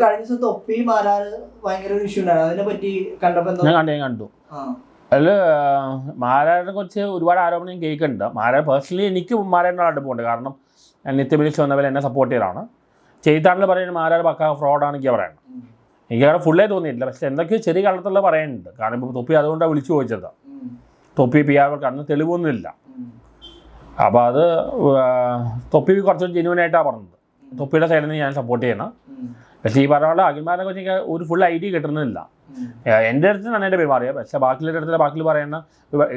കഴിഞ്ഞ ദിവസം തൊപ്പി മാരാറ് ഭയങ്കര ഒരു ഇഷ്യൂ ഉണ്ടായിരുന്നു. അതിനെ പറ്റി കണ്ടപ്പോൾ ഞാൻ കണ്ടു. അതിൽ മാരാറിനെ കുറിച്ച് ഒരുപാട് ആരോപണം ഞാൻ കേൾക്കുന്നുണ്ട്. മാരാർ പേഴ്സണലി എനിക്ക് മാരാറിനോട് അടുപ്പമുണ്ട്. കാരണം ഞാൻ നിത്യബിലിച്ച് വന്നവരെ എന്നെ സപ്പോർട്ട് ചെയ്തതാണ്. ചെയ്താണെന്ന് പറയുന്നത് മാരാർ പക്ക ഫ്രോഡാണ് എനിക്ക് പറയുന്നത്. എനിക്ക് അവിടെ ഫുള്ളേ തോന്നിയിട്ടില്ല. പക്ഷെ എന്തൊക്കെയോ ചെറിയ കാലത്തുള്ള പറയുന്നുണ്ട്. കാരണം ഇപ്പോൾ തൊപ്പി അതുകൊണ്ടാണ് വിളിച്ചു ചോദിച്ചത്. തൊപ്പി PR അന്ന് തെളിവൊന്നുമില്ല. അപ്പോൾ അത് തൊപ്പി കുറച്ചുകൂടി ജെന്യൂനായിട്ടാണ് പറഞ്ഞത്. തൊപ്പിയുടെ സൈഡിൽ നിന്ന് ഞാൻ സപ്പോർട്ട് ചെയ്യണം. പക്ഷേ ഈ പറഞ്ഞ അഖിൽമാരെ കുറിച്ച് എനിക്ക് ഒരു ഫുൾ ഐഡിയ കിട്ടുന്നില്ല. എൻ്റെ അടുത്ത് നന്നായിട്ട് പെരുമാറിയ, പക്ഷേ ബാക്കിയുള്ള അടുത്തുള്ള ബാക്കിൽ പറയുന്ന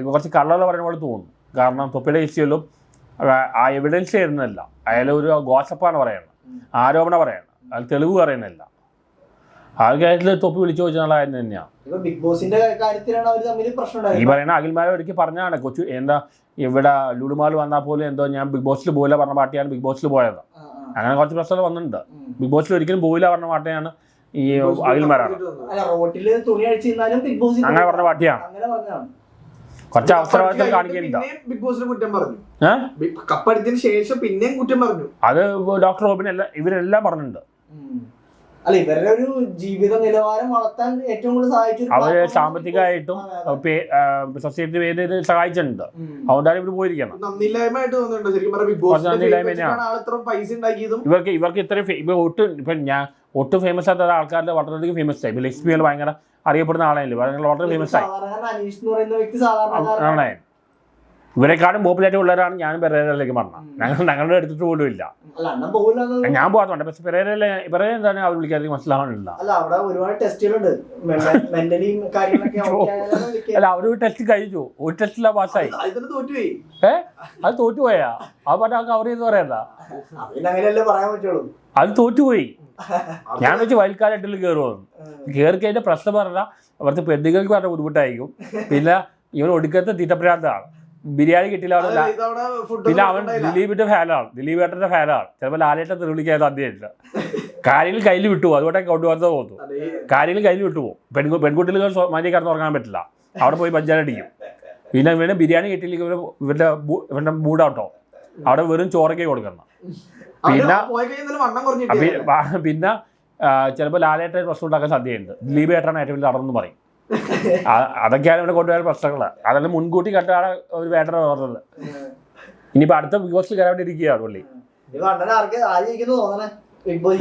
കുറച്ച് കള്ളകൾ പറയുന്ന പോലെ തോന്നുന്നു. കാരണം തൊപ്പിയുടെ ഇഷ്യൂലും ആ എവിഡൻസ് തരുന്നില്ല. അയാൾ ഒരു ഗോസപ്പാണ് പറയുന്നത്, ആരോപണം പറയുന്നത്, അത് തെളിവ് പറയുന്നില്ല. ആ കാര്യത്തിൽ തൊപ്പി വിളിച്ചു ചോദിച്ചാൽ കാര്യം തന്നെയാണ്. ഈ പറയുന്ന അഖിൽമാരെ ഒരിക്കൽ പറഞ്ഞാണ് കൊച്ചു എന്താ ഇവിടെ ലുലുമാൾ വന്നാൽ പോലും എന്തോ ഞാൻ ബിഗ് ബോസിൽ പോയില്ല പറഞ്ഞ പാർട്ടിയാണ് ബിഗ് ബോസിൽ പോയത്. അങ്ങനെ കുറച്ച് പ്രശ്നങ്ങൾ വന്നിട്ടുണ്ട്. ബിഗ് ബോസിൽ ഒരിക്കലും പോയില്ല പറഞ്ഞ പാർട്ടിയാണ് ഈ അഖിൽമാരാണ്. അങ്ങനെ പറഞ്ഞ പാർട്ടിയാണ്. കുറച്ച് അവസരവാദിത്തം കാണിക്കുന്നുണ്ട്. അത് ഡോക്ടർ റോബിൻ ഇവരെല്ലാം പറഞ്ഞിട്ടുണ്ട്. അല്ല, ഇവരുടെ ഒരു ജീവിത നിലവാരം വളർത്താൻ ഏറ്റവും കൂടുതൽ സഹായിച്ചു. അവര് സാമ്പത്തികമായിട്ടും സൊസൈറ്റി പേര് സഹായിച്ചിട്ടുണ്ട്. അതുകൊണ്ടാണ് ഇവർ പോയിരിക്കണം. ഇവർക്ക് ഇത്രയും ഒട്ടും ഫേമസ് ആയിട്ടുള്ള ആൾക്കാരുടെ വളരെയധികം ഫേമസ് ആയി. ലക്ഷ്മികൾ ഭയങ്കര അറിയപ്പെടുന്ന ആളായില്ലേ, വളരെ ഫേമസ് ആയി. ഇവരെക്കാളും പോപ്പുലാരിറ്റി ഉള്ളവരാണ് ഞാനും പെരേരയിലേക്ക് പറഞ്ഞത്. ഞങ്ങളുടെ എടുത്തിട്ട് പോലും ഇല്ല. ഞാൻ പോകാത്തുണ്ട്. പക്ഷെ പെരേര എന്താണ് അവർ വിളിക്കാതെ മനസ്സിലാവാനില്ല. അല്ല, അവര് ടെസ്റ്റ് കഴിച്ചു. ഒരു ടെസ്റ്റിലാ പാസ്സായി. അത് തോറ്റുപോയാ അത് പറഞ്ഞാൽ കവർ ചെയ്ത് പറയണ്ട. അത് തോറ്റുപോയി. ഞാൻ വെച്ച് വയൽക്കാലായിട്ടിൽ കയറുമെന്ന്. കയറി കഴിഞ്ഞ പ്രശ്നം പറഞ്ഞാൽ അവിടുത്തെ പെണ്ണുങ്ങൾക്ക് പറഞ്ഞ ബുദ്ധിമുട്ടായിരിക്കും. പിന്നെ ഇവൻ ഒടുക്കത്തെ തീറ്റപ്രാന്താണ്. ബിരിയാണി കിട്ടില്ല. പിന്നെ അവൻ ദിലീപിന്റെ ഫാനാണ്, ദിലീപേട്ടന്റെ ഫാനാണ്. ചിലപ്പോൾ ലാലേട്ടൻ തെളിവിളിക്കാൻ സാധ്യതയില്ല. കാര്യങ്ങൾ കയ്യിൽ വിട്ടുപോകും. അതുകൊണ്ടൊക്കെ കൊണ്ടുപോകാൻ തോന്നുന്നു. കാര്യങ്ങൾ കയ്യിൽ വിട്ടുപോകും. പെൺകുട്ടികൾ മാറ്റി കിടന്ന് ഉറങ്ങാൻ പറ്റില്ല. അവിടെ പോയി പഞ്ചാരടിക്കും. പിന്നെ ഇവന് ബിരിയാണി കിട്ടിയില്ലെങ്കിൽ ഇവരുടെ മൂടാട്ടോ. അവിടെ വെറും ചോറൊക്കെ കൊടുക്കണം. പിന്നെ ചിലപ്പോൾ ലാലേട്ടൻ പ്രശ്നം ഉണ്ടാക്കാൻ സാധ്യതയുണ്ട്. ദിലീപേട്ടനാണ് ഏറ്റവും വലിയ നടന്നു പറയും. അതൊക്കെയാണ് ഇവിടെ കൊണ്ടുപോയ പ്രശ്നങ്ങൾ. അതെല്ലാം മുൻകൂട്ടി കണ്ടാണ് ഒരു വേട്ടനെ പറഞ്ഞത്. ഇനിയിപ്പോ അടുത്ത ബിഗ് ബോസിൽ കയറാൻ വേണ്ടി ഇരിക്കുകയാണ് പുള്ളി.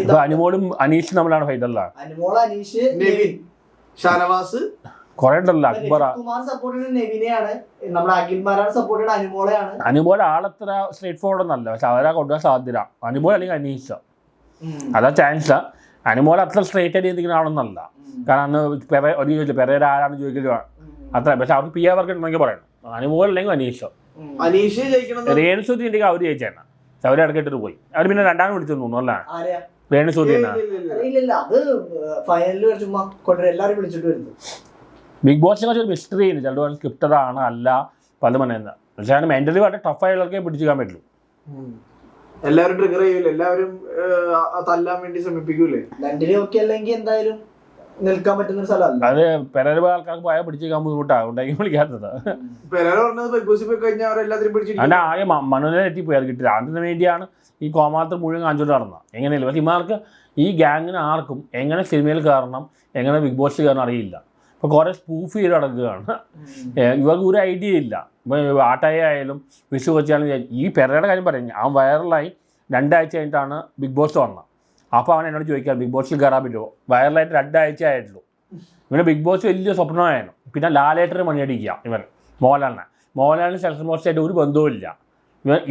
ഇപ്പൊ അനുമോളും അനീഷും തമ്മിലാണ് ഫൈറ്റ് അല്ല. കൊറേ ഉണ്ടല്ലോ. അക്ബർ അനുമോൾ ആളത്ര സ്ട്രേറ്റ് ഫോർവേഡ് ഒന്നല്ല. പക്ഷെ അവരാ കൊണ്ടുപോകാൻ സാധ്യത അനുമോൾ അല്ലെങ്കിൽ അനീഷ. അതാ ചാൻസ്. അനുമോൾ അത്ര സ്ട്രേറ്റ് ആയിട്ട് ചിന്തിക്കുന്ന ആളൊന്നല്ല. കാരണം അന്ന് ഒരു ചോദിച്ചു പെരേര ആരാണ് ചോദിക്കുക അത്ര. പക്ഷെ അവർക്ക് PR വർക്ക് ഉണ്ടെങ്കിൽ പറയണം. അനുമോൾ അല്ലെങ്കിൽ അനീഷ് രേണുസുതി ഉണ്ടെങ്കിൽ അവർ ജയിച്ചാണ്. അവരെ ഇടക്കിട്ട് പോയി. അവർ പിന്നെ രണ്ടാമത് വിളിച്ചു തോന്നുന്നു അല്ലേ? രേണുസുതി ബിഗ് ബോസിനെ കുറിച്ച് ഒരു മിസ്റ്ററി ഉണ്ട്. ചിലപ്പോൾ സ്ക്രിപ്റ്റഡ് ആണ് അല്ല പല പറയുന്നത്. പക്ഷെ അതിന് മെന്റലി വളരെ ടഫായുള്ളവർക്കേ പിടിച്ചിരിക്കാൻ പറ്റുള്ളൂ. എല്ലാവരും ട്രിഗർ ചെയ്യൂല, എല്ലാവരും തല്ലാൻ വേണ്ടി ശ്രമിപ്പിക്കൂലേ. അല്ലെങ്കിൽ എന്തായാലും നിൽക്കാൻ പറ്റുന്ന സ്ഥലമല്ല അത്. പെരേര ആൾക്കാർക്ക് പോയാൽ പിടിച്ചിരിക്കാൻ ബുദ്ധിമുട്ടാണ്. ഉണ്ടാക്കി വിളിക്കാത്തത്. അതിന്റെ ആകെ മനുവിനെ എത്തിപ്പോയി. അത് കിട്ടില്ല. അതിന് വേണ്ടിയാണ് ഈ കോമാത്ര മുഴുവൻ കാണിച്ചോണ്ട് നടന്നത്. എങ്ങനെയല്ല. പക്ഷെ ഇമാർക്ക് ഈ ഗ്യാങ്ങിന് ആർക്കും എങ്ങനെ സിനിമയിൽ കയറണം, എങ്ങനെ ബിഗ് ബോസിൽ കയറണം അറിയില്ല. ഇപ്പോൾ കുറേ സ്പൂഫ് ചെയ്ത് നടക്കുകയാണ്. ഇവർക്ക് ഒരു ഐഡിയ ഇല്ല. ഇപ്പോൾ ആട്ടായ ആയാലും വിഷു വെച്ചാലും. ഈ പെരയുടെ കാര്യം പറഞ്ഞു. അവൻ വൈറലായി 2 ആഴ്ച കഴിഞ്ഞിട്ടാണ് ബിഗ് ബോസ് വന്നത്. അപ്പോൾ അവൻ എന്നോട് ചോദിക്കാം ബിഗ് ബോസിൽ കയറാൻ പറ്റുമോ. വൈറലായിട്ട് 2 ആഴ്ച ആയിട്ടുള്ളൂ. ഇവന് ബിഗ് ബോസ് വലിയ സ്വപ്നമായിരുന്നു. പിന്നെ ലാലേട്ടന് മണിയടിക്കുക. മോഹൻലാലിന് സെലക്ഷൻ മോസ്റ്റായിട്ട് ഒരു ബന്ധവുമില്ല.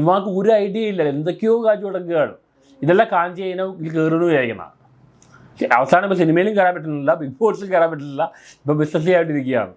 ഇവർക്ക് ഒരു ഐഡിയ ഇല്ല. എന്തൊക്കെയോ കാച്ചു കൊടുക്കുകയാണ്. ഇതെല്ലാം കാണിച്ച് കഴിഞ്ഞാൽ ഇതിൽ കയറുന്നു വിചാരിക്കണം. അവസാനം ഇപ്പോൾ സിനിമയിലും കയറാൻ പറ്റുന്നില്ല, ബിഗ് ബോസിലും കയറാൻ പറ്റുന്നില്ല. ഇപ്പോൾ ബിസിനസ് ആയിട്ടിരിക്കുകയാണ്.